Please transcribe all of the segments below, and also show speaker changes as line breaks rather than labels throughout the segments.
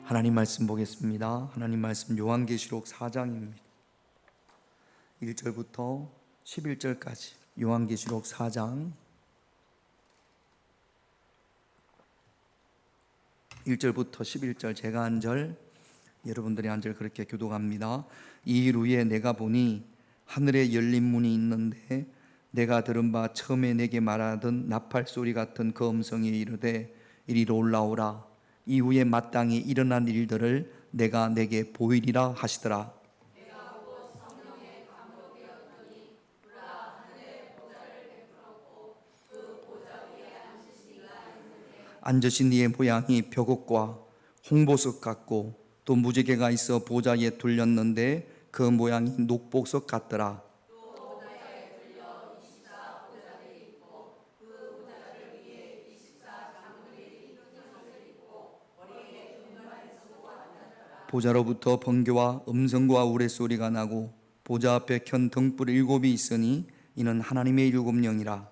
하나님 말씀 보겠습니다. 하나님 말씀 요한계시록 4장입니다. 1절부터 11절까지 요한계시록 4장 1절부터 11절, 제가 한 절, 여러분들이 한 절 그렇게 교독합니다. 이 일 후에 내가 보니 하늘에 열린 문이 있는데 내가 들은 바 처음에 내게 말하던 나팔 소리 같은 그 음성이 이르되 이리로 올라오라. 이후에 마땅히 일어난 일들을 내가 내게 보이리라 하시더라. 앉으신 이의 모양이 벽옥과 홍보석 같고 또 무지개가 있어 보좌에 둘렸는데 그 모양이 녹보석 같더라. 보좌로부터 번개와 음성과 우레소리가 나고 보좌 앞에 켠 등불 7이 있으니 이는 하나님의 7 영이라.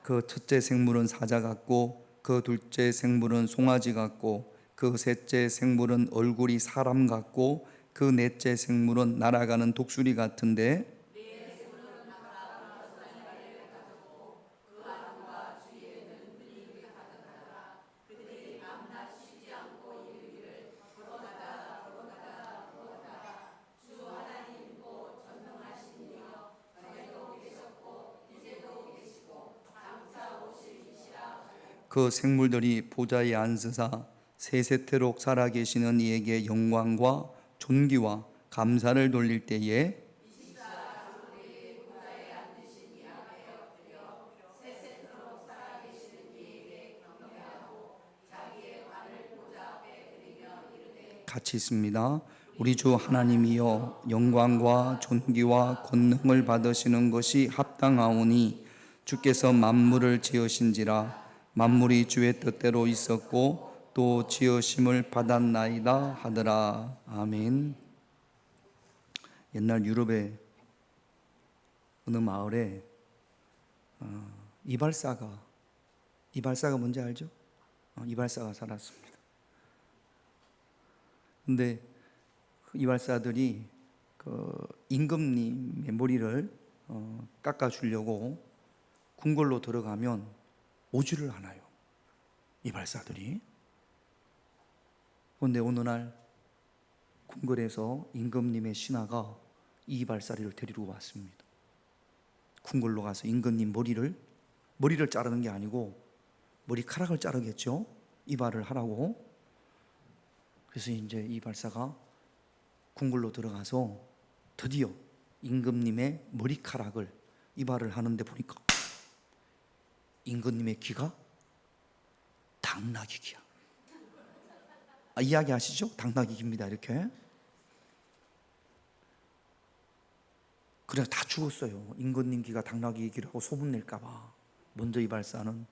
그 첫째 생물은 사자 같고 그 둘째 생물은 송아지 같고 그 셋째 생물은 얼굴이 사람 같고 그 넷째 생물은 날아가는 독수리 같은데 그 생물들이 보좌에 앉으사 세세토록 살아계시는 이에게 영광과 존귀와 감사를 돌릴 때에 같이 있습니다. 우리 주 하나님이여, 영광과 존귀와 권능을 받으시는 것이 합당하오니 주께서 만물을 지으신지라. 만물이 주의 뜻대로 있었고 또 지으심을 받았나이다 하더라. 아멘. 옛날 유럽의 어느 마을에 이발사가 뭔지 알죠? 이발사가 살았습니다. 근데 그 이발사들이 그 임금님의 머리를 깎아주려고 궁궐로 들어가면 오지를 않아요, 이발사들이. 그런데 어느 날 궁궐에서 임금님의 신하가 이 이발사를 데리러 왔습니다. 궁궐로 가서 임금님 머리를 자르는 게 아니고 머리카락을 자르겠죠, 이발을 하라고. 그래서 이제 이발사가 궁궐로 들어가서 드디어 임금님의 머리카락을 이발을 하는데 보니까 임금님의 귀가 당나귀 귀야. 이야기 아시죠? 당나귀 귀입니다. 이렇게. 그래서 다 죽었어요. 임금님 귀가 당나귀 귀라고 소문낼까봐. 먼저 이발사는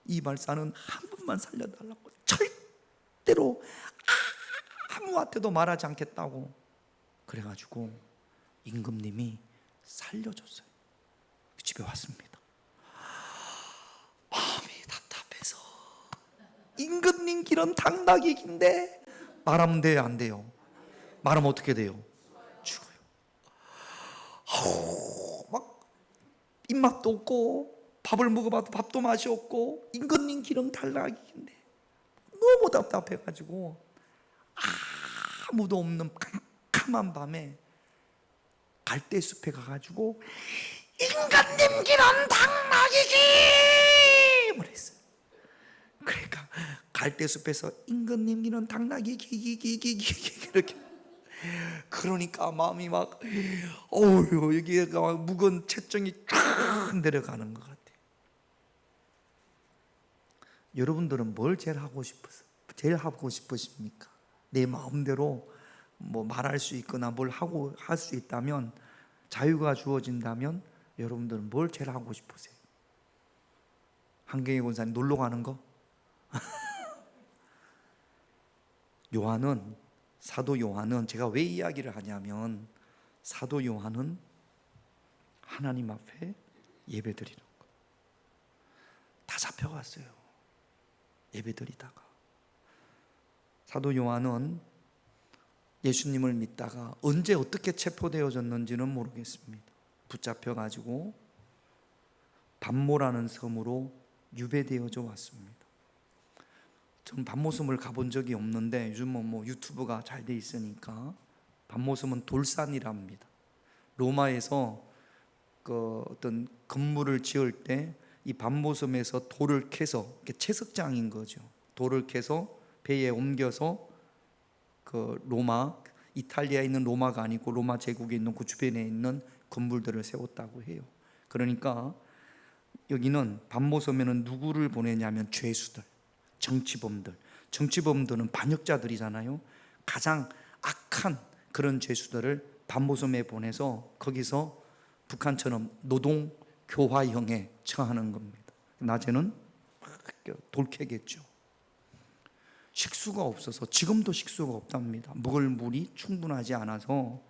한 번만 살려달라고 절대로 아무한테도 말하지 않겠다고 그래가지고 임금님이 살려줬어요. 집에 왔습니다. 마음이 답답해서 임금님 길은 당나귀 긴데 말하면 돼요, 안 돼요? 말하면 어떻게 돼요? 죽어요. 막 입맛도 없고 밥을 먹어봐도 밥도 맛이 없고 임금님 길은 당나귀 긴데 너무 답답해가지고 아무도 없는 캄캄한 밤에 갈대숲에 가가지고 임금님 길은 당나귀기 그랬어요. 그러니까 갈대숲에서 임금님 길은 당나귀 기기기기기 이렇게. 그러니까 마음이 막 여기가 막 무거운 채정이 쫙 내려가는 것 같아요. 여러분들은 뭘 제일 하고 싶으십니까? 내 마음대로 뭐 말할 수 있거나 뭘 할 수 있다면, 자유가 주어진다면 여러분들은 뭘 제일 하고 싶으세요? 한경희 권사님 놀러 가는 거? 사도 요한은 제가 왜 이야기를 하냐면, 사도 요한은 하나님 앞에 예배드리는 거. 다 잡혀갔어요. 예배드리다가. 사도 요한은 예수님을 믿다가 언제 어떻게 체포되어졌는지는 모르겠습니다. 붙잡혀가지고 반모라는 섬으로 유배되어져 왔습니다. 저는 반모섬을 가본 적이 없는데 요즘은 뭐 유튜브가 잘 돼 있으니까 반모섬은 돌산이랍니다. 로마에서 그 어떤 건물을 지을 때 이 반모섬에서 돌을 캐서 채석장인 거죠. 돌을 캐서 배에 옮겨서 그 로마, 이탈리아에 있는 로마가 아니고 로마 제국에 있는 그 주변에 있는 건물들을 세웠다고 해요. 그러니까 여기는 반모섬에는 누구를 보내냐면 죄수들, 정치범들. 정치범들은 반역자들이잖아요. 가장 악한 그런 죄수들을 반모섬에 보내서 거기서 북한처럼 노동 교화형에 처하는 겁니다. 낮에는 돌캐겠죠. 식수가 없어서, 지금도 식수가 없답니다. 먹을 물이 충분하지 않아서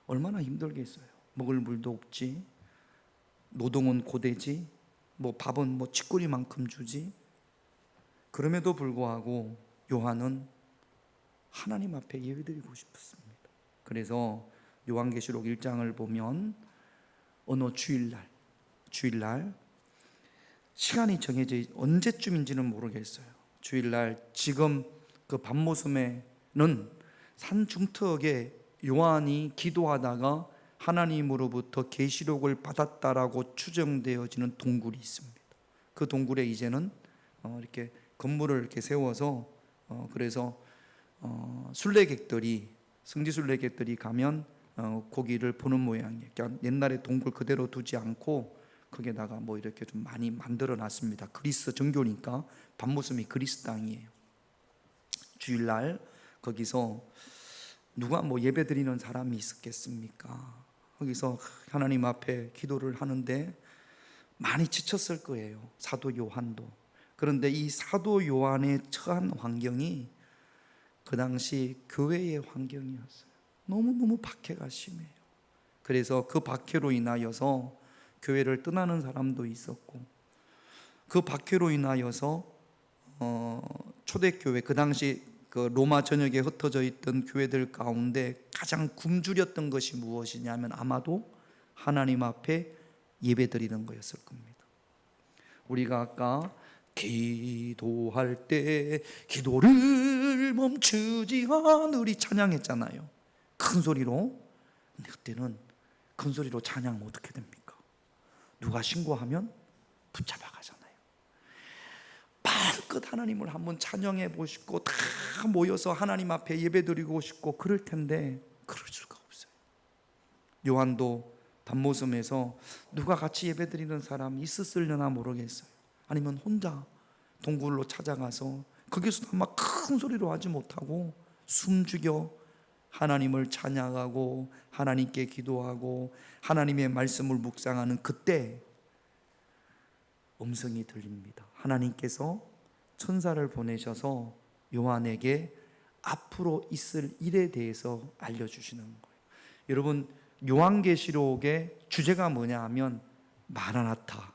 얼마나 힘들겠어요. 먹을 물도 없지, 노동은 고되지, 뭐 밥은 뭐 치꾸리만큼 주지. 그럼에도 불구하고 요한은 하나님 앞에 예배드리고 싶었습니다. 그래서 요한계시록 1장을 보면 어느 주일날 시간이 정해져 언제쯤인지는 모르겠어요. 주일날 지금 그 반모섬에는 산 중턱에 요한이 기도하다가 하나님으로부터 계시록을 받았다라고 추정되어지는 동굴이 있습니다. 그 동굴에 이제는 이렇게 건물을 이렇게 세워서 그래서 순례객들이, 성지 순례객들이 가면 거기를 보는 모양이에요. 그러니까 옛날에 동굴 그대로 두지 않고 거기에다가 뭐 이렇게 좀 많이 만들어 놨습니다. 그리스 정교니까 반모섬이 그리스 땅이에요. 주일날 거기서 누가 뭐 예배드리는 사람이 있었겠습니까? 거기서 하나님 앞에 기도를 하는데 많이 지쳤을 거예요. 사도 요한도. 그런데 이 사도 요한의 처한 환경이 그 당시 교회의 환경이었어요. 너무너무 박해가 심해요. 그래서 그 박해로 인하여서 교회를 떠나는 사람도 있었고, 그 박해로 인하여서 초대교회, 그 당시 그 로마 전역에 흩어져 있던 교회들 가운데 가장 굶주렸던 것이 무엇이냐면 아마도 하나님 앞에 예배드리는 거였을 겁니다. 우리가 아까 기도할 때 기도를 멈추지 않으리 찬양했잖아요. 큰 소리로. 근데 그때는 큰 소리로 찬양하면 어떻게 됩니까? 누가 신고하면 붙잡아 가잖아요. 마음껏 하나님을 한번 찬양해 보시고 다 모여서 하나님 앞에 예배드리고 싶고 그럴 텐데 그럴 수가 없어요. 요한도 반모섬에서 누가 같이 예배드리는 사람이 있었으려나 모르겠어요. 아니면 혼자 동굴로 찾아가서 거기서도 아마 큰 소리로 하지 못하고 숨죽여 하나님을 찬양하고 하나님께 기도하고 하나님의 말씀을 묵상하는 그때 음성이 들립니다. 하나님께서 천사를 보내셔서 요한에게 앞으로 있을 일에 대해서 알려주시는 거예요. 여러분, 요한계시록의 주제가 뭐냐 하면 마라나타,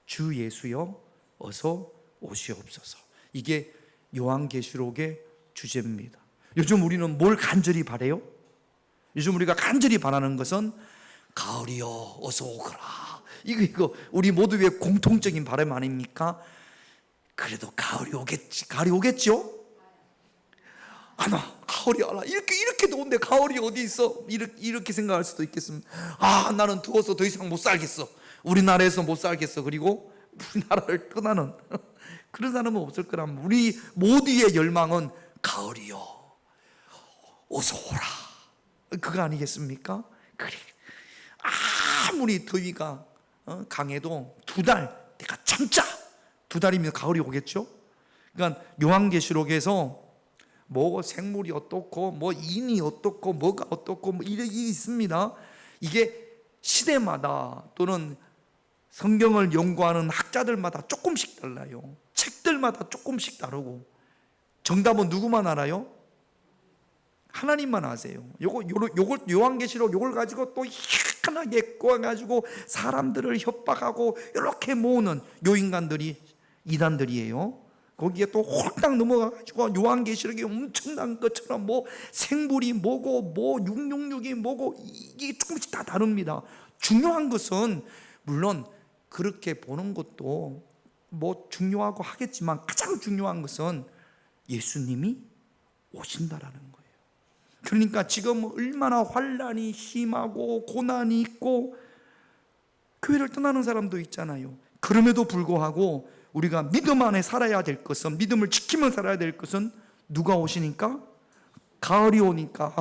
주 예수여 어서 오시옵소서. 이게 요한계시록의 주제입니다. 요즘 우리는 뭘 간절히 바래요? 요즘 우리가 간절히 바라는 것은 가을이여 어서 오거라. 이거 우리 모두의 공통적인 바람 아닙니까? 그래도 가을이 오겠지. 가을이 오겠죠? 아나 가을이 알아. 이렇게 더운데 가을이 어디 있어? 이렇게 생각할 수도 있겠습니다. 아, 나는 더워서 더 이상 못 살겠어. 우리나라에서 못 살겠어. 그리고 우리나라를 떠나는 그런 사람은 없을 거란 우리 모두의 열망은 가을이요 어서 오라. 그거 아니겠습니까? 그래. 아무리 더위가 강해도 2달 내가 참자. 2달이면 가을이 오겠죠? 그러니까 요한계시록에서 뭐 생물이 어떻고 뭐 인이 어떻고 뭐가 어떻고 뭐 이게 있습니다. 이게 시대마다 또는 성경을 연구하는 학자들마다 조금씩 달라요. 책들마다 조금씩 다르고 정답은 누구만 알아요? 하나님만 아세요. 요걸 요한계시록 요걸 가지고 또 희한하게 꼬아가지고 사람들을 협박하고 이렇게 모으는 요 인간들이 이단들이에요. 거기에 또 홀딱 넘어가가지고 요한계시록이 엄청난 것처럼 뭐 생물이 뭐고 뭐 666이 뭐고 이게 조금씩 다 다릅니다. 중요한 것은 물론 그렇게 보는 것도 뭐 중요하고 하겠지만 가장 중요한 것은 예수님이 오신다라는 거예요. 그러니까 지금 얼마나 환난이 심하고 고난이 있고 교회를 떠나는 사람도 있잖아요. 그럼에도 불구하고 우리가 믿음 안에 살아야 될 것은, 믿음을 지키며 살아야 될 것은 누가 오시니까? 가을이 오니까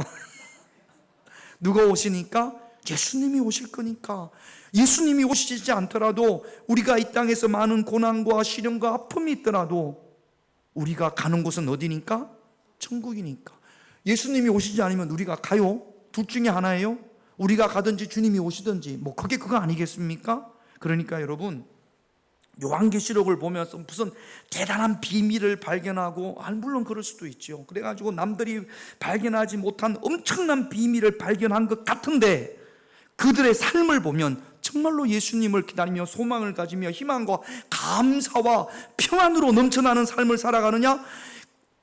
누가 오시니까? 예수님이 오실 거니까. 예수님이 오시지 않더라도 우리가 이 땅에서 많은 고난과 시련과 아픔이 있더라도 우리가 가는 곳은 어디니까? 천국이니까. 예수님이 오시지 않으면 우리가 가요? 둘 중에 하나예요. 우리가 가든지 주님이 오시든지, 뭐 그게 그거 아니겠습니까? 그러니까 여러분, 요한계시록을 보면서 무슨 대단한 비밀을 발견하고, 물론 그럴 수도 있죠. 그래가지고 남들이 발견하지 못한 엄청난 비밀을 발견한 것 같은데 그들의 삶을 보면 정말로 예수님을 기다리며 소망을 가지며 희망과 감사와 평안으로 넘쳐나는 삶을 살아가느냐?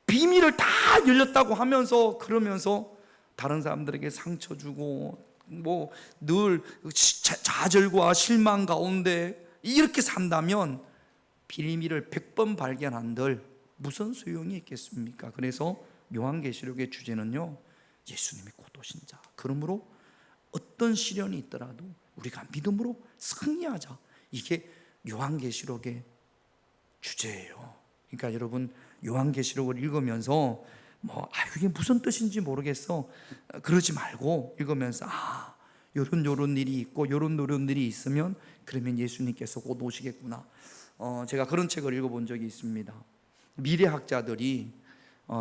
비밀을 다 열렸다고 하면서 그러면서 다른 사람들에게 상처 주고 뭐 늘 좌절과 실망 가운데 이렇게 산다면 비밀을 100번 발견한들 무슨 소용이 있겠습니까? 그래서 요한계시록의 주제는요, 예수님이 곧 오신 자. 그러므로 어떤 시련이 있더라도 우리가 믿음으로 승리하자. 이게 요한계시록의 주제예요. 그러니까 여러분, 요한계시록을 읽으면서 이게 무슨 뜻인지 모르겠어, 그러지 말고 읽으면서 요런 일이 있고 요런 일이 있으면 그러면 예수님께서 곧 오시겠구나. 제가 그런 책을 읽어본 적이 있습니다. 미래학자들이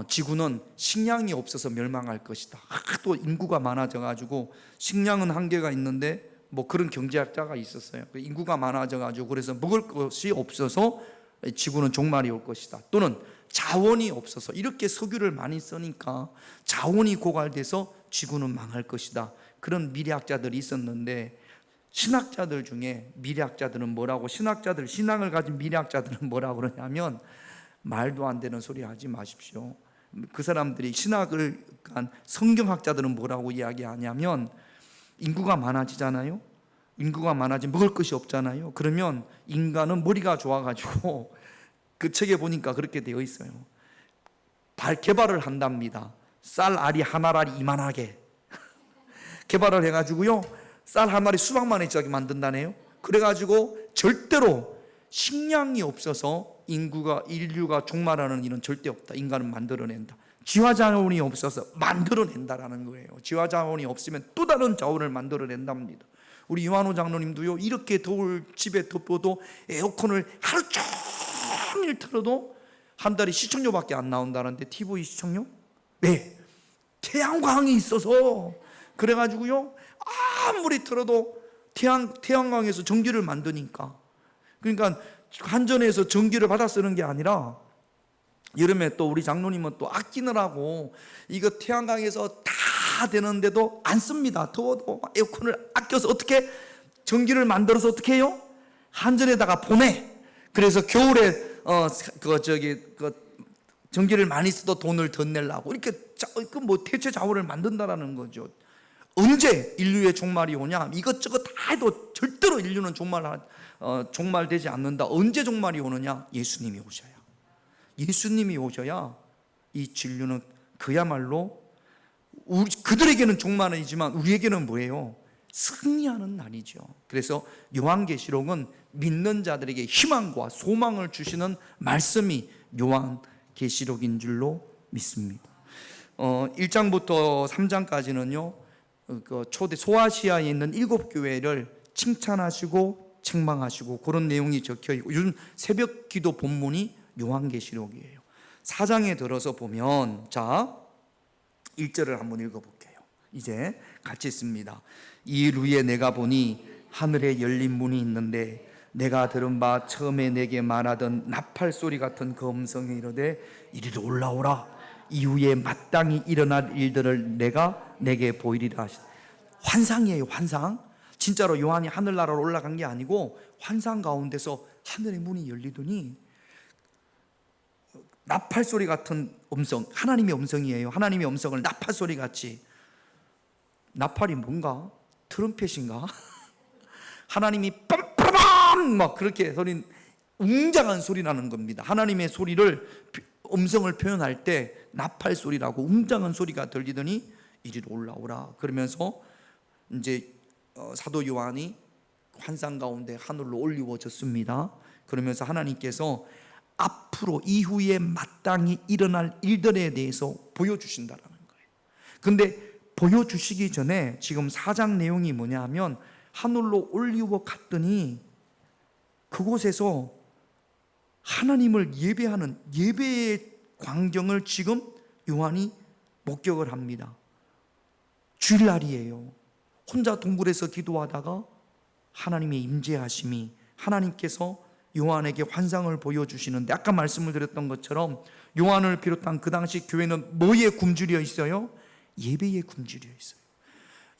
지구는 식량이 없어서 멸망할 것이다. 또 인구가 많아져가지고 식량은 한계가 있는데 뭐 그런 경제학자가 있었어요. 인구가 많아져가지고 그래서 먹을 것이 없어서 지구는 종말이 올 것이다. 또는 자원이 없어서, 이렇게 석유를 많이 쓰니까 자원이 고갈돼서 지구는 망할 것이다. 그런 미래학자들이 있었는데, 신학자들 중에 미래학자들은 뭐라고, 신앙을 가진 미래학자들은 뭐라고 그러냐면, 말도 안 되는 소리 하지 마십시오. 그 사람들이 신학을 간 성경학자들은 뭐라고 이야기하냐면, 인구가 많아지잖아요. 인구가 많아지면 먹을 것이 없잖아요. 그러면 인간은 머리가 좋아가지고 그 책에 보니까 그렇게 되어 있어요. 개발을 한답니다. 쌀 알이 한 알이 이만하게 개발을 해가지고요, 쌀 한 알이 수박만 해지게 만든다네요. 그래가지고 절대로 식량이 없어서 인류가 종말하는 일은 절대 없다. 인간은 만들어낸다. 지화자원이 없어서 만들어낸다라는 거예요. 지화자원이 없으면 또 다른 자원을 만들어낸답니다. 우리 요한호 장로님도요, 이렇게 더울 집에 덮어도 에어컨을 하루 종일 틀어도 한 달에 시청료밖에 안 나온다는데, TV 시청료? 네, 태양광이 있어서. 그래가지고요, 아무리 틀어도 태양광에서 전기를 만드니까. 그러니까 한전에서 전기를 받아 쓰는 게 아니라, 여름에 또 우리 장로님은 또 아끼느라고 이거 태양광에서 다 되는데도 안 씁니다. 더워도 에어컨을 아껴서 어떻게 전기를 만들어서 어떻게 해요? 한전에다가 보내. 그래서 겨울에 전기를 많이 써도 돈을 더 내려고 이렇게 대체 자원을 만든다라는 거죠. 언제 인류의 종말이 오냐? 이것저것 다 해도 절대로 인류는 종말되지 않는다. 언제 종말이 오느냐? 예수님이 오셔야. 예수님이 오셔야 이 진료는 그야말로 그들에게는 종말이지만 우리에게는 뭐예요? 승리하는 날이죠. 그래서 요한계시록은 믿는 자들에게 희망과 소망을 주시는 말씀이 요한계시록인 줄로 믿습니다. 1장부터 3장까지는요, 초대 소아시아에 있는 7교회를 칭찬하시고 책망하시고 그런 내용이 적혀있고, 요즘 새벽 기도 본문이 요한계시록이에요. 4장에 들어서 보면, 자 1절을 한번 읽어볼게요. 이제 같이 읽습니다. 이 일 후에 내가 보니 하늘에 열린 문이 있는데, 내가 들은 바 처음에 내게 말하던 나팔 소리 같은 그 음성이 이르되, 이리로 올라오라. 이후에 마땅히 일어날 일들을 내가 내게 보이리라 하시다. 환상이에요, 환상. 진짜로 요한이 하늘나라로 올라간 게 아니고 환상 가운데서 하늘의 문이 열리더니 나팔 소리 같은 음성, 하나님의 음성이에요. 하나님의 음성을 나팔 소리 같이. 나팔이 뭔가? 트럼펫인가? 하나님이 빰빰빰 막 그렇게 소리, 웅장한 소리 나는 겁니다. 하나님의 소리를, 음성을 표현할 때 나팔 소리라고 웅장한 소리가 들리더니 이리로 올라오라. 그러면서 이제 사도 요한이 환상 가운데 하늘로 올리워졌습니다. 그러면서 하나님께서 앞으로 이후에 마땅히 일어날 일들에 대해서 보여주신다라는 거예요. 근데 보여주시기 전에 지금 4장 내용이 뭐냐 하면 하늘로 올리워 갔더니 그곳에서 하나님을 예배하는 예배의 광경을 지금 요한이 목격을 합니다. 주일날이에요. 혼자 동굴에서 기도하다가 하나님의 임재하심이, 하나님께서 요한에게 환상을 보여주시는데, 아까 말씀을 드렸던 것처럼 요한을 비롯한 그 당시 교회는 뭐에 굶주려 있어요? 예배에 굶주려 있어요.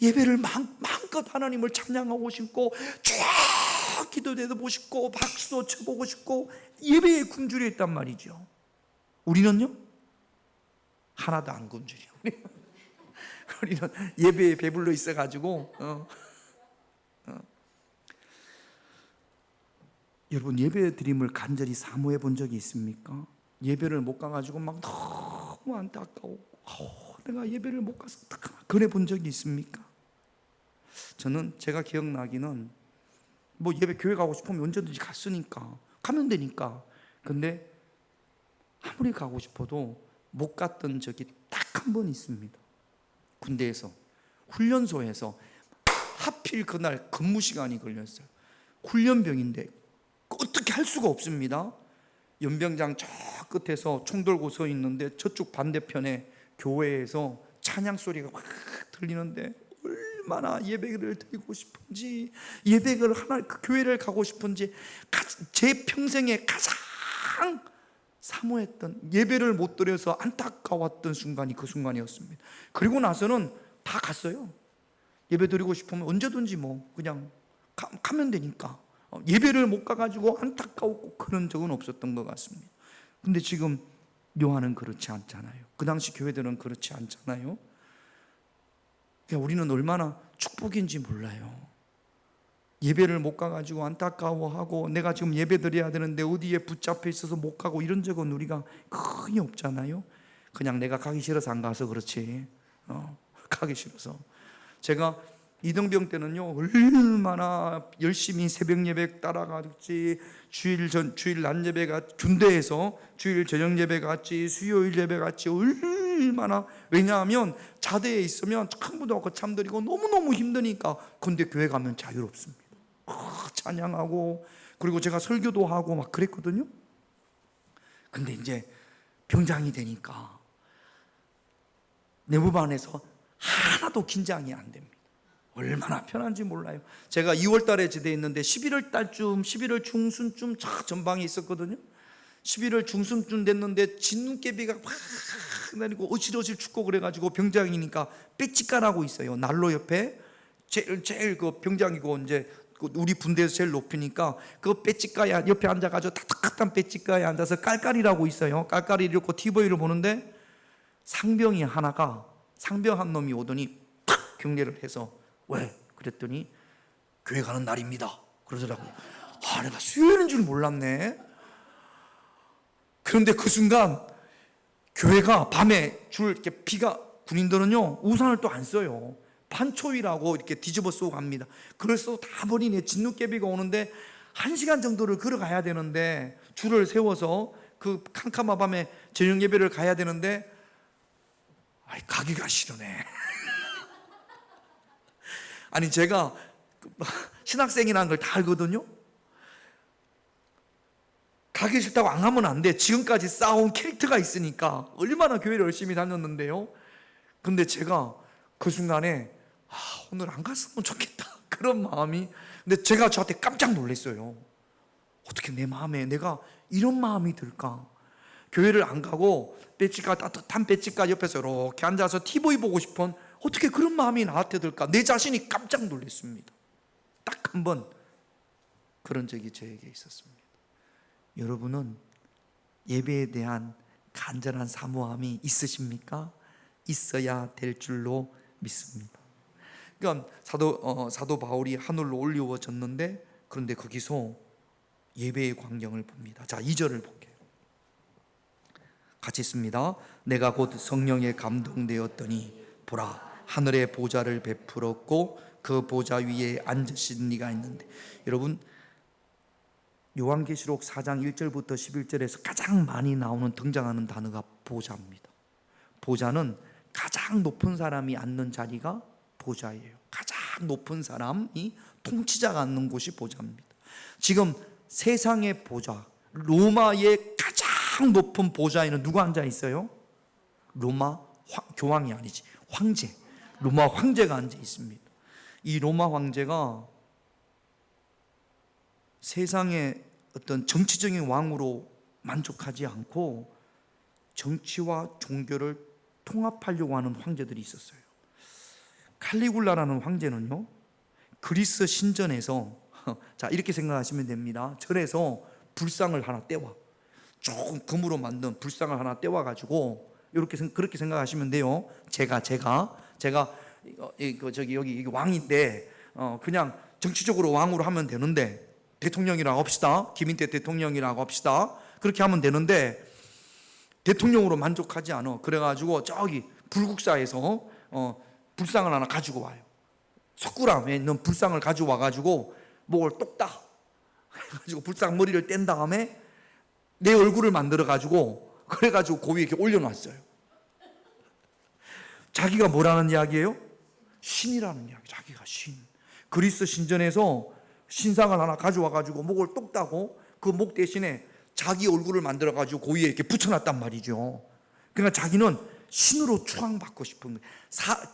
예배를 마음껏 하나님을 찬양하고 싶고 쫙 기도대도 싶고 박수도 쳐보고 싶고 예배에 굶주려 있단 말이죠. 우리는요? 하나도 안 굶주려. 우리는 예배에 배불러 있어가지고 여러분, 예배 드림을 간절히 사모해 본 적이 있습니까? 예배를 못 가가지고 막 너무 안타까워, 내가 예배를 못 가서 어떡하나, 그래 본 적이 있습니까? 저는 제가 기억나기는 뭐 예배 교회 가고 싶으면 언제든지 갔으니까 가면 되니까. 근데 아무리 가고 싶어도 못 갔던 적이 딱 한 번 있습니다. 군대에서, 훈련소에서 하필 그날 근무 시간이 걸렸어요. 훈련병인데 어떻게 할 수가 없습니다. 연병장 저 끝에서 총 들고 서 있는데 저쪽 반대편에 교회에서 찬양 소리가 확 들리는데 얼마나 예배를 드리고 싶은지, 예배를 그 교회를 가고 싶은지, 제 평생에 가장 사모했던, 예배를 못 드려서 안타까웠던 순간이 그 순간이었습니다. 그리고 나서는 다 갔어요. 예배 드리고 싶으면 언제든지 뭐 그냥 가면 되니까. 예배를 못 가가지고 안타까웠고 그런 적은 없었던 것 같습니다. 근데 지금 요한은 그렇지 않잖아요. 그 당시 교회들은 그렇지 않잖아요. 그러니까 우리는 얼마나 축복인지 몰라요. 예배를 못 가가지고 안타까워하고 내가 지금 예배 드려야 되는데 어디에 붙잡혀 있어서 못 가고 이런 적은 우리가 거의 없잖아요. 그냥 내가 가기 싫어서 안 가서 그렇지. 가기 싫어서. 제가 이등병 때는요, 얼마나 열심히 새벽 예배 따라갔지, 주일 낮 예배 갔지, 군대에서 주일 저녁 예배 갔지, 수요일 예배 갔지, 얼마나. 왜냐하면 자대에 있으면 참부도 하고 잠들이고 너무너무 힘드니까. 근데 교회 가면 자유롭습니다. 찬양하고, 그리고 제가 설교도 하고 막 그랬거든요. 근데 이제 병장이 되니까 내무반에서 하나도 긴장이 안 됩니다. 얼마나 편한지 몰라요. 제가 2월 달에 제대에 있는데 11월 달쯤, 11월 중순쯤 전방에 있었거든요. 11월 중순쯤 됐는데 진눈깨비가 막 내리고 어실어실 춥고 그래가지고, 병장이니까 배치가라고 있어요. 난로 옆에 제일 그 병장이고 이제 우리 분대에서 제일 높으니까 그 배치가에 옆에 앉아가지고 따뜻한 배치가에 앉아서 깔깔이라고 있어요. 깔깔이 이렇게 TV를 보는데 상병 한 놈이 오더니 팍 경례를 해서, 왜? 그랬더니 교회 가는 날입니다 그러더라고요. 내가 수요일인 줄 몰랐네. 그런데 그 순간 교회가 밤에 이렇게 비가, 군인들은요 우산을 또 안 써요. 반초이라고 이렇게 뒤집어 쓰고 갑니다. 그래서 다 버리네. 진눈깨비가 오는데 1시간 정도를 걸어가야 되는데, 줄을 세워서 그 캄캄한 밤에 저녁 예배를 가야 되는데 가기가 싫으네. 아니, 제가 신학생이라는 걸 다 알거든요. 가기 싫다고 안 가면 안 돼. 지금까지 쌓아온 캐릭터가 있으니까. 얼마나 교회를 열심히 다녔는데요. 근데 제가 그 순간에 오늘 안 갔으면 좋겠다, 그런 마음이. 근데 제가 저한테 깜짝 놀랐어요. 어떻게 내 마음에 내가 이런 마음이 들까? 교회를 안 가고 배지가 따뜻한 배지가 옆에서 이렇게 앉아서 TV 보고 싶은, 어떻게 그런 마음이 나한테 들까? 내 자신이 깜짝 놀랐습니다. 딱 한 번 그런 적이 저에게 있었습니다. 여러분은 예배에 대한 간절한 사모함이 있으십니까? 있어야 될 줄로 믿습니다. 그러니까 사도 바울이 하늘로 올려졌는데, 그런데 거기서 예배의 광경을 봅니다. 자, 2절을 볼게요. 같이 읽습니다. 내가 곧 성령에 감동되었더니 보라, 하늘의 보좌를 베풀었고 그 보좌 위에 앉으신 이가 있는데. 여러분, 요한계시록 4장 1절부터 11절에서 가장 많이 나오는 등장하는 단어가 보좌입니다. 보좌는 가장 높은 사람이 앉는 자리가 보좌예요. 가장 높은 사람이, 통치자가 앉는 곳이 보좌입니다. 지금 세상의 보좌, 로마의 가장 높은 보좌에는 누가 앉아 있어요? 로마 교황이 아니지, 황제, 로마 황제가 앉아 있습니다. 이 로마 황제가 세상의 어떤 정치적인 왕으로 만족하지 않고 정치와 종교를 통합하려고 하는 황제들이 있었어요. 칼리굴라라는 황제는요, 그리스 신전에서 자, 이렇게 생각하시면 됩니다. 절에서 불상을 하나 떼와, 조금 금으로 만든 불상을 하나 떼와 가지고 그렇게 생각하시면 돼요. 제가 여기 왕인데 그냥 정치적으로 왕으로 하면 되는데, 대통령이라고 합시다. 김인태 대통령이라고 합시다. 그렇게 하면 되는데 대통령으로 만족하지 않아. 그래가지고 저기 불국사에서 불상을 하나 가지고 와요. 석굴암에 있는 불상을 가지고 와가지고 목을 똑딱 해가지고 불상 머리를 뗀 다음에 내 얼굴을 만들어가지고, 그래가지고 그 위에 이렇게 올려놨어요. 자기가 뭐라는 이야기예요? 신이라는 이야기. 자기가 신. 그리스 신전에서 신상을 하나 가져와가지고 목을 똑 따고 그 목 대신에 자기 얼굴을 만들어가지고 그 위에 이렇게 붙여놨단 말이죠. 그러니까 자기는 신으로 추앙받고 싶은 거예요.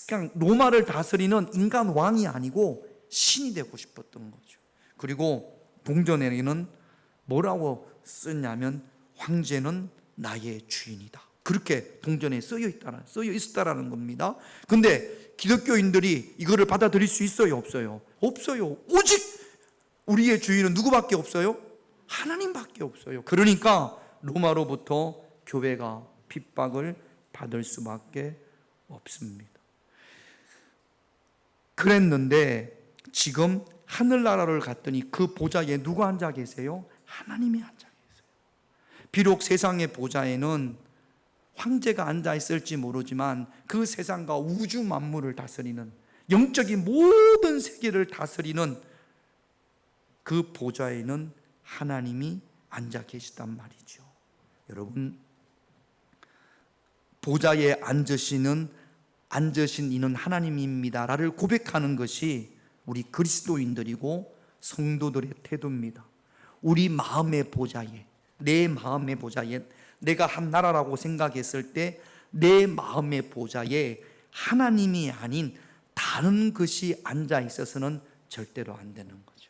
그냥 로마를 다스리는 인간 왕이 아니고 신이 되고 싶었던 거죠. 그리고 동전에는 뭐라고 썼냐면, 황제는 나의 주인이다. 그렇게 동전에 쓰여 있었다라는 겁니다. 근데 기독교인들이 이거를 받아들일 수 있어요, 없어요? 없어요. 오직 우리의 주인은 누구밖에 없어요? 하나님밖에 없어요. 그러니까 로마로부터 교회가 핍박을 받을 수밖에 없습니다. 그랬는데 지금 하늘나라를 갔더니 그 보좌에 누가 앉아 계세요? 하나님이 앉아 계세요. 비록 세상의 보좌에는 황제가 앉아 있을지 모르지만 그 세상과 우주 만물을 다스리는, 영적인 모든 세계를 다스리는 그 보좌에는 하나님이 앉아 계시단 말이죠. 여러분, 보좌에 앉으신 이는 하나님입니다라를 고백하는 것이 우리 그리스도인들이고 성도들의 태도입니다. 우리 마음의 보좌에, 내 마음의 보좌에, 내가 한 나라라고 생각했을 때 내 마음의 보좌에 하나님이 아닌 다른 것이 앉아 있어서는 절대로 안 되는 거죠.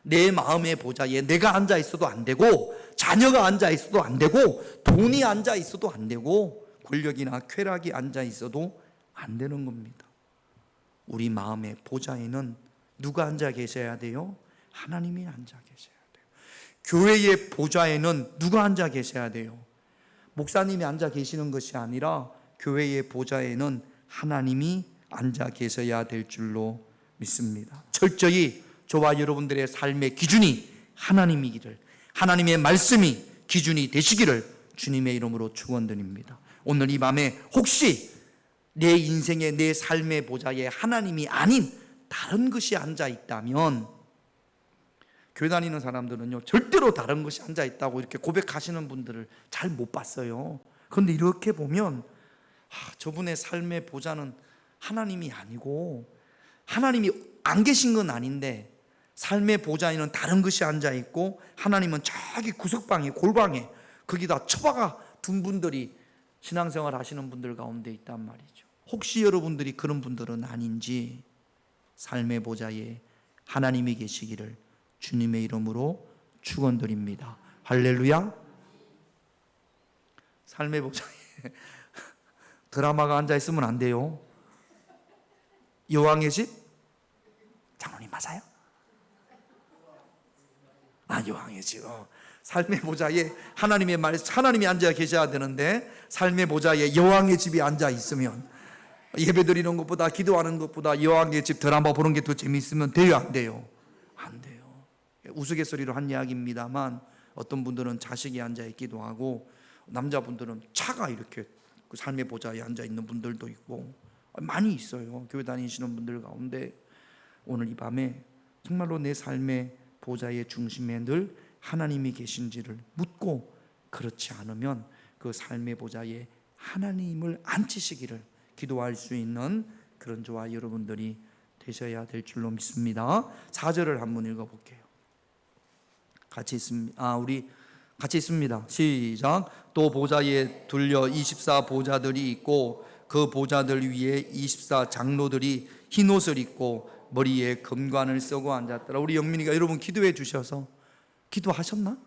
내 마음의 보좌에 내가 앉아 있어도 안 되고, 자녀가 앉아 있어도 안 되고, 돈이 앉아 있어도 안 되고, 권력이나 쾌락이 앉아 있어도 안 되는 겁니다. 우리 마음의 보좌에는 누가 앉아 계셔야 돼요? 하나님이 앉아 계셔야 돼요. 교회의 보좌에는 누가 앉아 계셔야 돼요? 목사님이 앉아 계시는 것이 아니라 교회의 보좌에는 하나님이 앉아 계셔야 될 줄로 믿습니다. 철저히 저와 여러분들의 삶의 기준이 하나님이기를, 하나님의 말씀이 기준이 되시기를 주님의 이름으로 축원드립니다. 오늘 이 밤에 혹시 내 인생의, 내 삶의 보좌에 하나님이 아닌 다른 것이 앉아 있다면, 교회 다니는 사람들은요 절대로 다른 것이 앉아 있다고 이렇게 고백하시는 분들을 잘 못 봤어요. 그런데 이렇게 보면 저분의 삶의 보좌는 하나님이 아니고, 하나님이 안 계신 건 아닌데 삶의 보좌에는 다른 것이 앉아 있고, 하나님은 저기 구석방에, 골방에 거기다 처박아 둔 분들이 신앙생활 하시는 분들 가운데 있단 말이죠. 혹시 여러분들이 그런 분들은 아닌지, 삶의 보좌에 하나님이 계시기를 주님의 이름으로 축원드립니다. 할렐루야. 삶의 보좌에 드라마가 앉아 있으면 안 돼요. 여왕의 집? 장로님 맞아요? 여왕의 집. 삶의 보좌에 하나님의 말, 하나님이 앉아 계셔야 되는데 삶의 보좌에 여왕의 집이 앉아 있으면, 예배 드리는 것보다 기도하는 것보다 여왕의 집 드라마 보는 게 더 재미있으면 돼요, 안 돼요? 안 돼요. 우스갯소리로 한 이야기입니다만 어떤 분들은 자식이 앉아 있기도 하고, 남자분들은 차가 이렇게 그 삶의 보좌에 앉아 있는 분들도 있고 많이 있어요. 교회 다니시는 분들 가운데 오늘 이 밤에 정말로 내 삶의 보좌의 중심에 늘 하나님이 계신지를 묻고, 그렇지 않으면 그 삶의 보좌에 하나님을 앉히시기를 기도할 수 있는 그런 저와 여러분들이 되셔야 될 줄로 믿습니다. 4절을 한번 읽어볼게요. 같이 있습니다. 우리 같이 있습니다. 시작. 또 보좌에 둘려 24 보좌들이 있고 그 보좌들 위에 24 장로들이 흰 옷을 입고 머리에 금관을 쓰고 앉았더라. 우리 영민이가 여러분 기도해 주셔서 기도하셨나?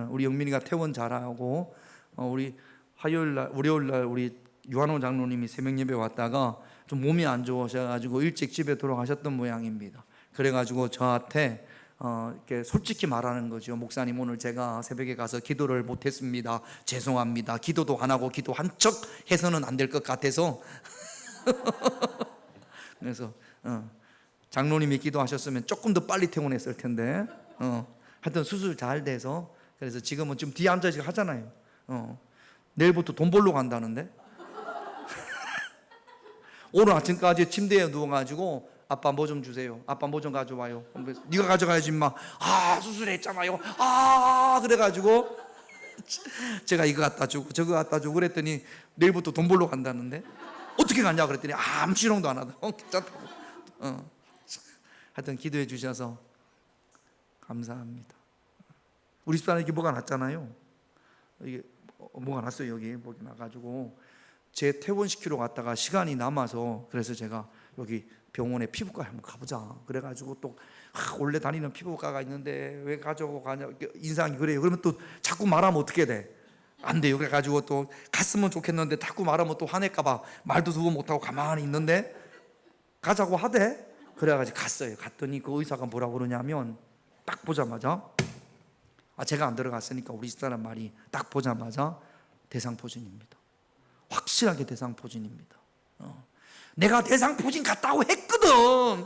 우리 영민이가 퇴원 잘하고, 우리 화요일날 월요일날 우리 유한호 장로님이 새벽 예배 왔다가 좀 몸이 안 좋으셔가지고 일찍 집에 돌아가셨던 모양입니다. 그래가지고 저한테 이렇게 솔직히 말하는 거죠. 목사님, 오늘 제가 새벽에 가서 기도를 못했습니다. 죄송합니다. 기도도 안 하고 기도 한 척 해서는 안 될 것 같아서 그래서 장로님이 기도하셨으면 조금 더 빨리 퇴원했을 텐데, 하여튼 수술 잘 돼서, 그래서 지금은 좀 뒤에 앉아서 하잖아요. 내일부터 돈 벌러 간다는데 오늘 아침까지 침대에 누워가지고 아빠 뭐 좀 주세요. 아빠 뭐 좀 가져와요. 네가 가져가야지 임마. 수술했잖아요. 그래가지고 제가 이거 갖다 주고 저거 갖다 주고 그랬더니 내일부터 돈 벌러 간다는데, 어떻게 가냐 그랬더니 아무 신용도 안 하다. 괜찮다고. 하여튼 기도해 주셔서 감사합니다. 우리 집사람 이게 뭐가 났잖아요. 이게 뭐가 났어요. 여기 뭐가 나가지고 제 퇴원시키러 갔다가 시간이 남아서, 그래서 제가 여기 병원에 피부과에 한번 가보자 그래가지고, 또 원래 다니는 피부과가 있는데 왜 가져고 가냐, 인상이 그래요. 그러면 또 자꾸 말하면 어떻게 돼? 안 돼요. 그래가지고 또 갔으면 좋겠는데 자꾸 말하면 또 화낼까봐 말도 두고 못하고 가만히 있는데 가자고 하대. 그래가지고 갔어요. 갔더니 그 의사가 뭐라고 그러냐면, 딱 보자마자, 제가 안 들어갔으니까 우리 집사람 말이, 딱 보자마자 대상포진입니다. 확실하게 대상포진입니다. 내가 대상포진 같다고 했거든.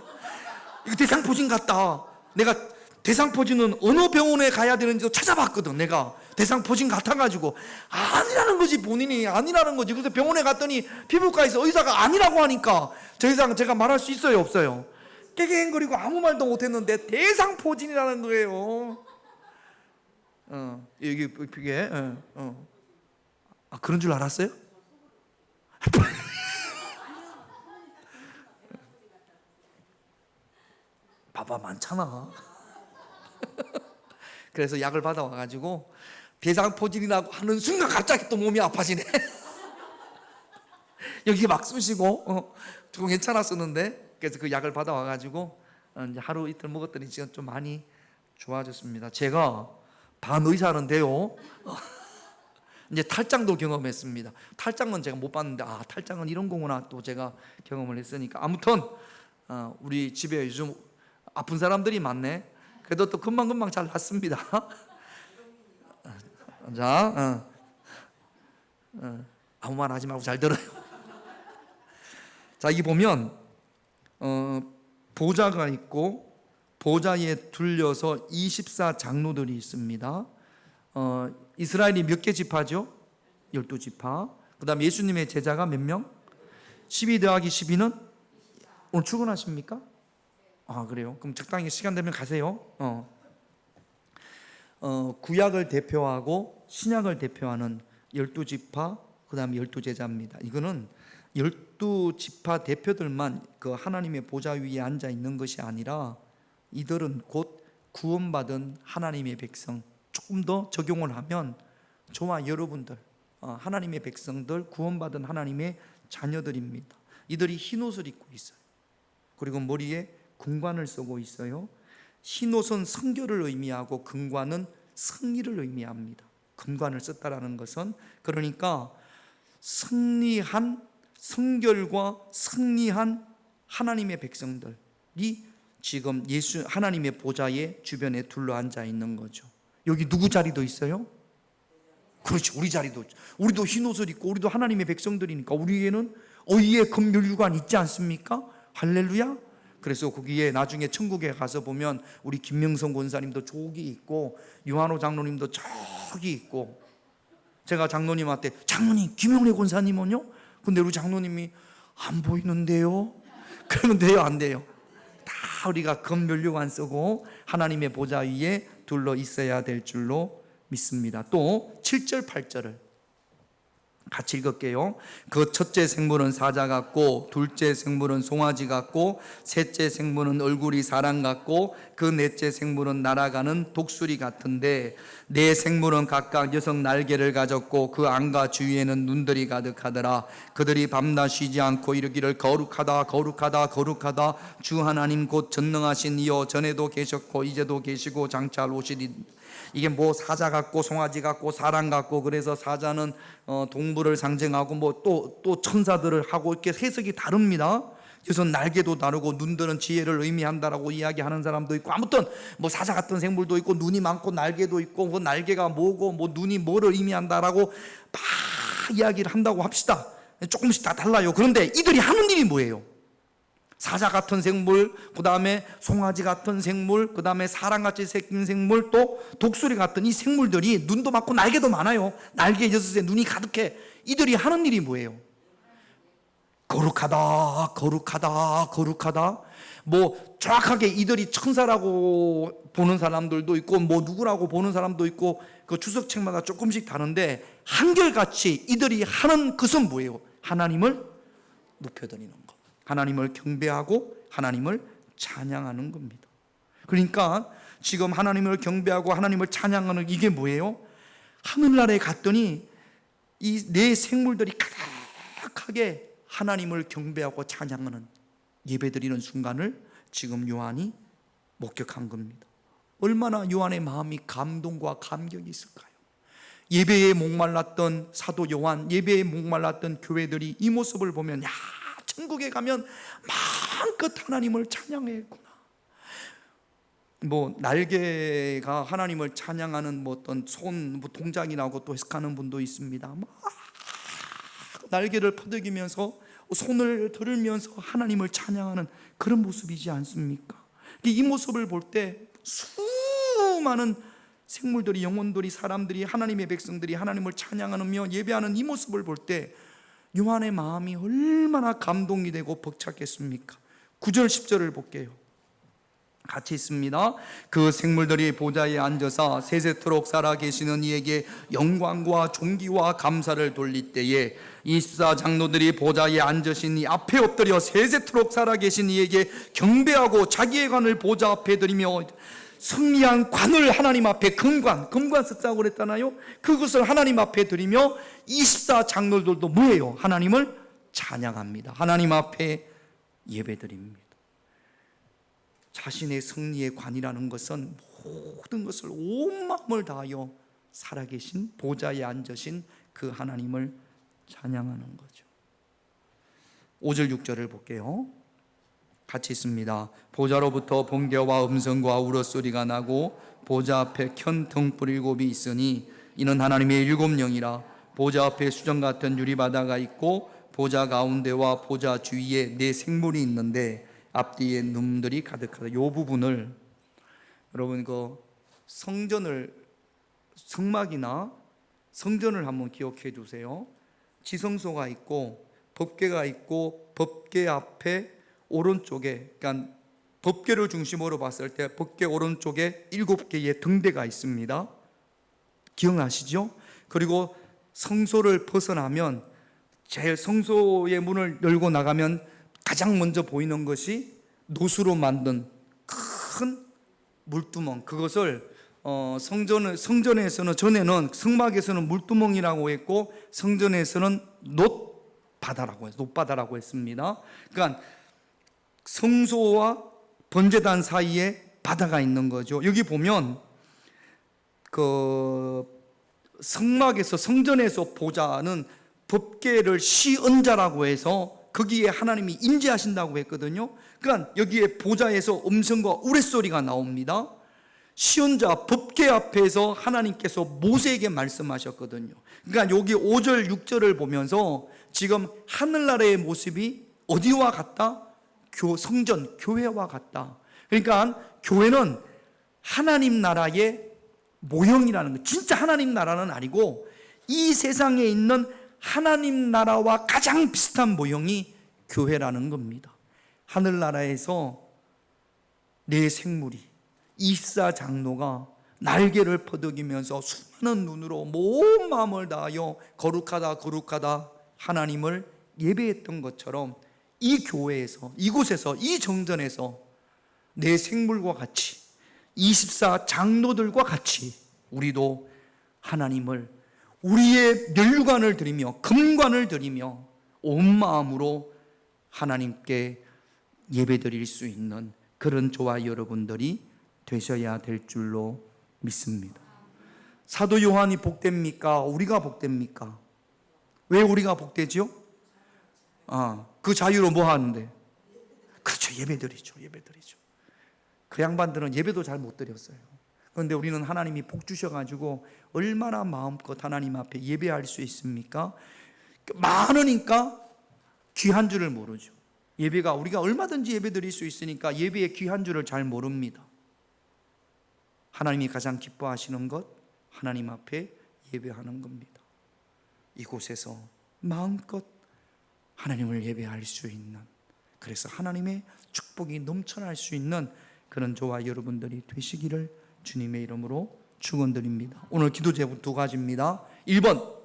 이거 대상포진 같다. 내가 대상포진은 어느 병원에 가야 되는지도 찾아봤거든. 내가 대상포진 같아가지고 아니라는 거지. 본인이 아니라는 거지. 그래서 병원에 갔더니 피부과에서 의사가 아니라고 하니까 저 이상 제가 말할 수 있어요, 없어요? 깨갱거리고 아무 말도 못했는데 대상포진이라는 거예요. 이게 그런 줄 알았어요? 봐봐, 많잖아. 그래서 약을 받아와가지고 대상포진이라고 하는 순간 갑자기 또 몸이 아파지네. 여기 막 쑤시고 조금 괜찮았었는데, 그래서 그 약을 받아와가지고 이제 하루 이틀 먹었더니 지금 좀 많이 좋아졌습니다. 제가 반의사는 돼요. 이제 탈장도 경험했습니다. 탈장은 제가 못 봤는데, 탈장은 이런 거구나 또 제가 경험을 했으니까. 아무튼 우리 집에 요즘 아픈 사람들이 많네. 그래도 또 금방금방 잘 낫습니다. 자, 아무 말 하지 말고 잘 들어요. 자, 여기 보면 보좌가 있고 보좌에 둘려서 24 장로들이 있습니다. 이스라엘이 몇 개 지파죠? 12지파. 그 다음 예수님의 제자가 몇 명? 12 더하기 12는? 오늘 출근하십니까? 그래요? 그럼 적당히 시간 되면 가세요. 구약을 대표하고 신약을 대표하는 12지파, 그 다음 12제자입니다. 이거는 12지파 대표들만 그 하나님의 보좌 위에 앉아 있는 것이 아니라, 이들은 곧 구원받은 하나님의 백성, 조금 더 적용을 하면 저와 여러분들, 하나님의 백성들, 구원받은 하나님의 자녀들입니다. 이들이 흰 옷을 입고 있어요. 그리고 머리에 금관을 쓰고 있어요. 흰 옷은 성결을 의미하고 금관은 승리를 의미합니다. 금관을 썼다라는 것은, 그러니까 승리한 성결과 승리한 하나님의 백성들이 지금 예수 하나님의 보좌의 주변에 둘러앉아 있는 거죠. 여기 누구 자리도 있어요? 그렇죠. 우리 자리도, 우리도 흰 옷을 입고 우리도 하나님의 백성들이니까 우리에는 의의 금면류관 있지 않습니까? 할렐루야. 그래서 거기에 나중에 천국에 가서 보면 우리 김명성 권사님도 저기 있고 유한호 장로님도 저기 있고, 제가 장로님한테 장로님 김용래 권사님은요? 근데 우리 장로님이 안 보이는데요? 그러면 돼요, 안 돼요? 다 우리가 금면류관 쓰고 하나님의 보좌 위에 둘러 있어야 될 줄로 믿습니다. 또 7절 8절을 같이 읽을게요. 그 첫째 생물은 사자 같고, 둘째 생물은 송아지 같고, 셋째 생물은 얼굴이 사람 같고, 그 넷째 생물은 날아가는 독수리 같은데, 네 생물은 각각 6 날개를 가졌고 그 안과 주위에는 눈들이 가득하더라. 그들이 밤낮 쉬지 않고 이르기를 거룩하다 거룩하다 거룩하다 주 하나님 곧 전능하신 이여, 전에도 계셨고 이제도 계시고 장차 오시리. 이게 뭐 사자 같고 송아지 같고 사람 같고, 그래서 사자는 동물을 상징하고 뭐 또 천사들을 하고 이렇게 해석이 다릅니다. 그래서 날개도 다르고 눈들은 지혜를 의미한다라고 이야기하는 사람도 있고, 아무튼 뭐 사자 같은 생물도 있고 눈이 많고 날개도 있고 그 날개가 뭐고 뭐 눈이 뭐를 의미한다라고 막 이야기를 한다고 합시다. 조금씩 다 달라요. 그런데 이들이 하는 일이 뭐예요? 사자 같은 생물, 그 다음에 송아지 같은 생물, 그 다음에 사람같이 생긴 생물, 또 독수리 같은 이 생물들이 눈도 많고 날개도 많아요. 날개 6에 눈이 가득해. 이들이 하는 일이 뭐예요? 거룩하다 거룩하다 거룩하다. 뭐 정확하게 이들이 천사라고 보는 사람들도 있고 뭐 누구라고 보는 사람도 있고, 그 주석책마다 조금씩 다른데 한결같이 이들이 하는 것은 뭐예요? 하나님을 높여드리는 것, 하나님을 경배하고 하나님을 찬양하는 겁니다. 그러니까 지금 하나님을 경배하고 하나님을 찬양하는 이게 뭐예요? 하늘나라에 갔더니 이 네 생물들이 가득하게 하나님을 경배하고 찬양하는, 예배드리는 순간을 지금 요한이 목격한 겁니다. 얼마나 요한의 마음이 감동과 감격이 있을까요? 예배에 목말랐던 사도 요한, 예배에 목말랐던 교회들이 이 모습을 보면, 야, 천국에 가면 마음껏 하나님을 찬양했구나. 뭐 날개가 하나님을 찬양하는 뭐 어떤 손 동작이라고 또 해석하는 분도 있습니다. 막 날개를 퍼득이면서 손을 들으면서 하나님을 찬양하는 그런 모습이지 않습니까? 이 모습을 볼 때 수많은 생물들이, 영혼들이, 사람들이, 하나님의 백성들이 하나님을 찬양하며 예배하는 이 모습을 볼 때 요한의 마음이 얼마나 감동이 되고 벅찼겠습니까? 9절 10절을 볼게요. 같이 있습니다. 그 생물들이 보좌에 앉아서 세세토록 살아계시는 이에게 영광과 존귀와 감사를 돌릴 때에 24 장로들이 보좌에 앉으신 이 앞에 엎드려 세세토록 살아계신 이에게 경배하고 자기의 관을 보좌 앞에 드리며, 승리한 관을 하나님 앞에, 금관 썼다고 그랬잖아요. 그것을 하나님 앞에 드리며 24 장로들도 뭐예요? 하나님을 찬양합니다. 하나님 앞에 예배드립니다. 자신의 승리의 관이라는 것은 모든 것을 온 마음을 다하여 살아계신 보좌에 앉으신 그 하나님을 찬양하는 거죠. 5절 6절을 볼게요. 같이 있습니다. 보좌로부터 번개와 음성과 울어소리가 나고 보좌 앞에 켠 등불 7이 있으니 이는 하나님의 7영이라. 보좌 앞에 수정 같은 유리바다가 있고 보좌 가운데와 보좌 주위에 4 생물이 있는데 앞뒤에 눈들이 가득하다. 이 부분을 여러분 그 성막이나 성전을 한번 기억해 두세요. 지성소가 있고 법궤가 있고, 법궤 앞에 오른쪽에, 그러니까 법궤를 중심으로 봤을 때 법궤 오른쪽에 7개의 등대가 있습니다. 기억나시죠? 그리고 성소를 벗어나면, 제일 성소의 문을 열고 나가면 가장 먼저 보이는 것이 노수로 만든 큰 물두멍. 그것을 성전에서는, 전에는 성막에서는 물두멍이라고 했고 성전에서는 놋바다라고 했습니다. 그러니까 성소와 번제단 사이에 바다가 있는 거죠. 여기 보면 그 성막에서 성전에서 보자는 법궤를 시언자라고 해서 거기에 하나님이 임재하신다고 했거든요. 그러니까 여기에 보좌에서 음성과 우레소리가 나옵니다. 시언자 법궤 앞에서 하나님께서 모세에게 말씀하셨거든요. 그러니까 여기 5절 6절을 보면서 지금 하늘나라의 모습이 어디와 같다? 성전, 교회와 같다. 그러니까 교회는 하나님 나라의 모형이라는 거. 진짜 하나님 나라는 아니고 이 세상에 있는 하나님 나라와 가장 비슷한 모형이 교회라는 겁니다. 하늘나라에서 내 생물이 24장로가 날개를 퍼덕이면서 수많은 눈으로 온 마음을 다하여 거룩하다 거룩하다 하나님을 예배했던 것처럼 이 교회에서, 이곳에서, 이 정전에서 내 생물과 같이 24장로들과 같이 우리도 하나님을 우리의 면류관을 드리며 금관을 드리며 온 마음으로 하나님께 예배드릴 수 있는 그런 저와 여러분들이 되셔야 될 줄로 믿습니다. 사도 요한이 복됩니까? 우리가 복됩니까? 왜 우리가 복되죠? 그 자유로 뭐 하는데? 그렇죠, 예배드리죠. 그 양반들은 예배도 잘 못 드렸어요. 그런데 우리는 하나님이 복 주셔가지고 얼마나 마음껏 하나님 앞에 예배할 수 있습니까? 많으니까 귀한 줄을 모르죠. 예배가 우리가 얼마든지 예배 드릴 수 있으니까 예배의 귀한 줄을 잘 모릅니다. 하나님이 가장 기뻐하시는 것, 하나님 앞에 예배하는 겁니다. 이곳에서 마음껏 하나님을 예배할 수 있는, 그래서 하나님의 축복이 넘쳐날 수 있는 그런 저와 여러분들이 되시기를 주님의 이름으로 축원드립니다. 오늘 기도 제목 2가지입니다. 1번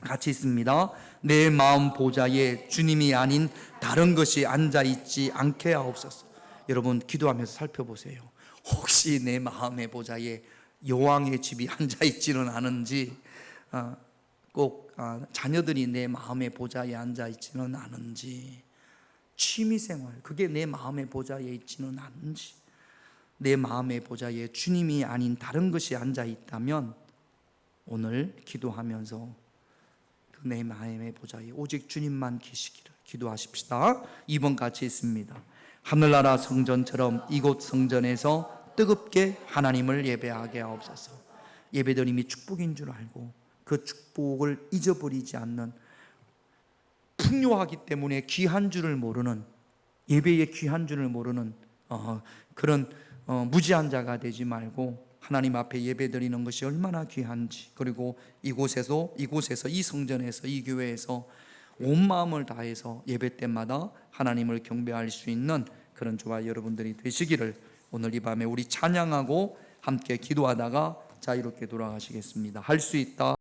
같이 있습니다. 내 마음 보좌에 주님이 아닌 다른 것이 앉아있지 않게 하옵소서. 여러분 기도하면서 살펴보세요. 혹시 내 마음의 보좌에 여왕의 집이 앉아있지는 않은지, 꼭 자녀들이 내 마음의 보좌에 앉아있지는 않은지, 취미생활 그게 내 마음의 보좌에 있지는 않은지, 내 마음의 보좌에 주님이 아닌 다른 것이 앉아있다면 오늘 기도하면서 내 마음의 보좌에 오직 주님만 계시기를 기도하십시다. 2번 같이 있습니다. 하늘나라 성전처럼 이곳 성전에서 뜨겁게 하나님을 예배하게 하옵소서. 예배드림이 축복인 줄 알고 그 축복을 잊어버리지 않는, 풍요하기 때문에 귀한 줄을 모르는, 예배의 귀한 줄을 모르는 그런 무지한 자가 되지 말고 하나님 앞에 예배드리는 것이 얼마나 귀한지, 그리고 이곳에서 이 성전에서 이 교회에서 온 마음을 다해서 예배 때마다 하나님을 경배할 수 있는 그런 저와 여러분들이 되시기를 오늘 이 밤에 우리 찬양하고 함께 기도하다가 자유롭게 돌아가시겠습니다. 할 수 있다.